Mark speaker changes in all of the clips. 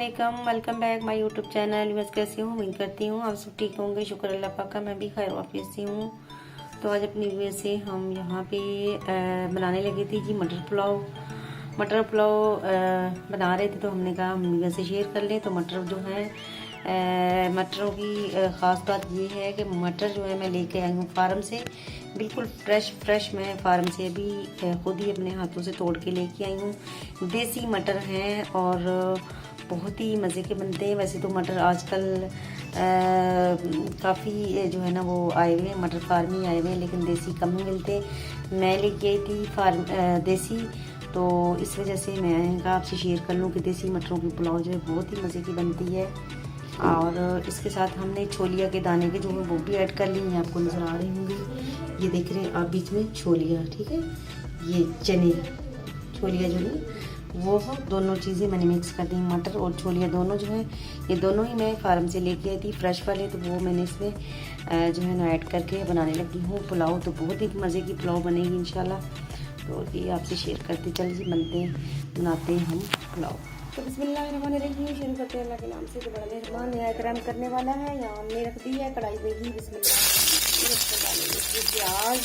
Speaker 1: अस्सलाम welcome back my YouTube channel. बस कैसी हूँ, उम्मीद करती हूँ आप सब ठीक होंगे। शुक्र अल्लाह पाक का, मैं भी खैर वाफियत से हूँ। तो आज अपनी वीडियो से हम यहाँ पे बनाने लगी थी जी मटर पुलाव। बना रहे थे तो हमने कहा हम वीडियो से शेयर कर लें। तो मटर जो है मटरों की ख़ास बात ये है कि मटर जो है मैं लेके आई हूँ फार्म से, बिल्कुल फ्रेश मैं फार्म से अभी खुद ही अपने हाथों से तोड़ के लेके आई हूँ। देसी मटर हैं और बहुत ही मज़े के बनते हैं। वैसे तो मटर आजकल काफ़ी जो है ना वो आए हुए हैं, मटर फार्म ही आए हुए हैं, लेकिन देसी कम ही मिलते। मैं लेके आई थी फार्म देसी, तो इस वजह से मैं कहा आपसे शेयर कर लूँ कि देसी मटरों की पुलाव जो है बहुत ही मज़े की बनती है। और इसके साथ हमने छोलिया के दाने के जो है वो भी ऐड कर ली हैं, आपको नज़र आ रही होंगी, ये देख रहे हैं आप बीच में छोलिया, ठीक है, ये चने छोलिया जो है वो दोनों चीज़ें मैंने मिक्स कर दी। मटर और छोलिया दोनों जो है ये दोनों ही मैं फार्म से लेके आई थी फ्रेश वाले, तो वो मैंने इसमें जो है ना ऐड करके बनाने लगी हूँ पुलाव। तो बहुत ही मज़े की पुलाव बनेगी इंशाल्लाह। तो ये आपसे शेयर करते चलिए बनाते हैं हम पुलाव। तो बिस्मिल्लाहिर्रहमानिर्रहीम शुरू करते हैं अल्लाह के नाम से, जो बड़ा मेहरबान है करम करने वाला है। यहाँ हमने रख दी है कढ़ाई में घी, बिस्मिल्लाह प्याज।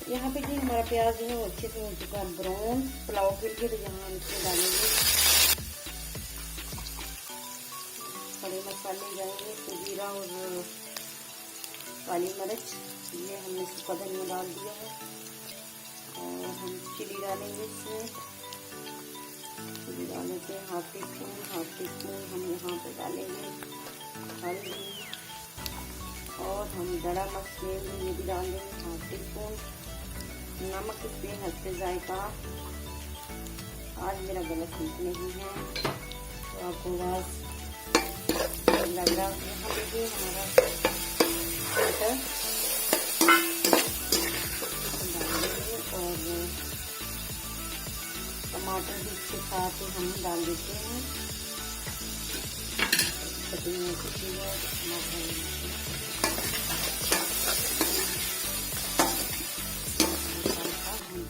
Speaker 1: यहाँ पे जी हमारा प्याज जो है वो अच्छे से हो चुका है ब्राउन पुलाव के लिए। तो यहाँ हम इसमें डालेंगे खड़े मसाले, जाएंगे जीरा और काली मिर्च, ये हमने इसको धनिया डाल दिया है। और हम चिली डालेंगे इसमें, चिली डालने के हाफ टी स्पून हम यहाँ पे डालेंगे हल्दी, और हम गरम मसाला ये भी डाल देंगे हाफ टी स्पून। नमक इसमें हल्के जायका, आज मेरा गला ठीक नहीं है तो आपको आवाज़ लग रहा है। यहाँ देखिए हमारा मटर और टमाटर भी इसके साथ ही हम डाल देते हैं।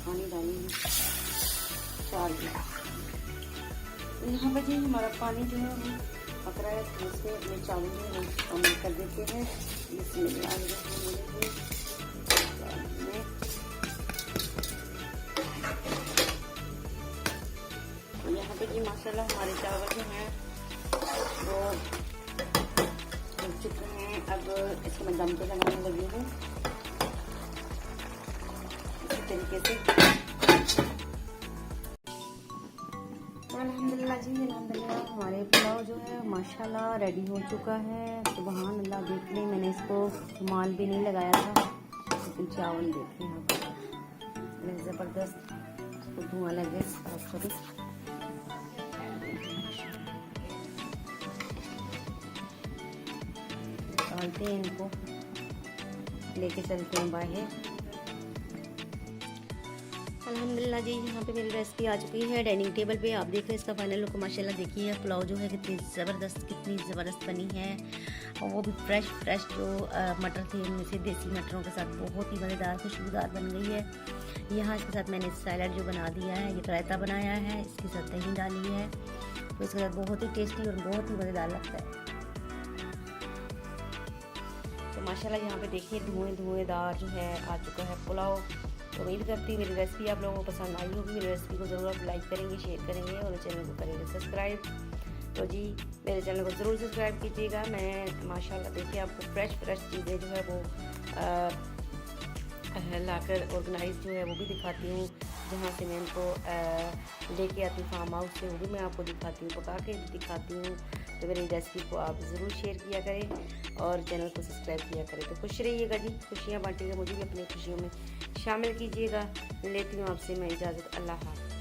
Speaker 1: पानी डालेंगे 4 गिलास। यहाँ पर जी हमारा पानी जो है वो पक रहा है, तो इसमें अपने चावल जो है शामिल कर देते हैं। तो यहाँ पे जी माशाल्लाह हमारे चावल जो हैं वो हो चुके हैं। अब इसको मैं दम पे लगाने लगी हूँ तरीके से। अल्हम्दुलिल्लाह जी, अल्हम्दुलिल्लाह हमारे पुलाव जो है माशाल्लाह रेडी हो चुका है। सुभान अल्लाह, देख लें मैंने इसको रुमाल भी नहीं लगाया था, लेकिन चावल देखें यहाँ पर ज़बरदस्त धुआं लगे। डालते हैं इनको, लेके चलते हैं बाहर। अल्हम्दुलिल्लाह जी, यहाँ पे मेरी रेसिपी आ चुकी है डाइनिंग टेबल पे। आप देख रहे हैं इसका फाइनल लुक माशाल्लाह। देखिए पुलाव जो है कितनी ज़बरदस्त बनी है, और वो भी फ्रेश जो मटर थे उनमें से देसी मटरों के साथ बहुत ही मज़ेदार खुशबूदार बन गई है। यहाँ इसके साथ मैंने सैलड जो बना दिया है, ये रायता बनाया है, इसके साथ दही डाली है, तो इसके साथ बहुत ही टेस्टी और बहुत ही मज़ेदार लगता है। तो माशाल्लाह यहाँ पे देखिए धुएंदार जो है आ चुका है पुलाव। तो उम्मीद करती हूँ मेरी रेसिपी आप लोगों को पसंद आई होगी। मेरी रेसिपी को ज़रूर आप लाइक करेंगे, शेयर करेंगे और चैनल को करेंगे सब्सक्राइब। तो जी मेरे चैनल को ज़रूर सब्सक्राइब कीजिएगा। मैं माशाल्लाह देखिए आपको फ्रेश चीज़ें जो है वो लाकर ऑर्गेनाइज जो है वो भी दिखाती हूँ। जहाँ से मैं इनको लेके आती हूँ फार्म हाउस से, वो भी मैं आपको दिखाती हूँ, पका के दिखाती हूँ। तो मेरी रेसिपी को आप ज़रूर शेयर किया करें और चैनल को सब्सक्राइब किया करें। तो खुश रहिएगा जी, खुशियाँ बांटिएगा, मुझे भी अपनी खुशियों में शामिल कीजिएगा। लेती हूँ आपसे मैं इजाज़त, अल्लाह हाफ़िज़।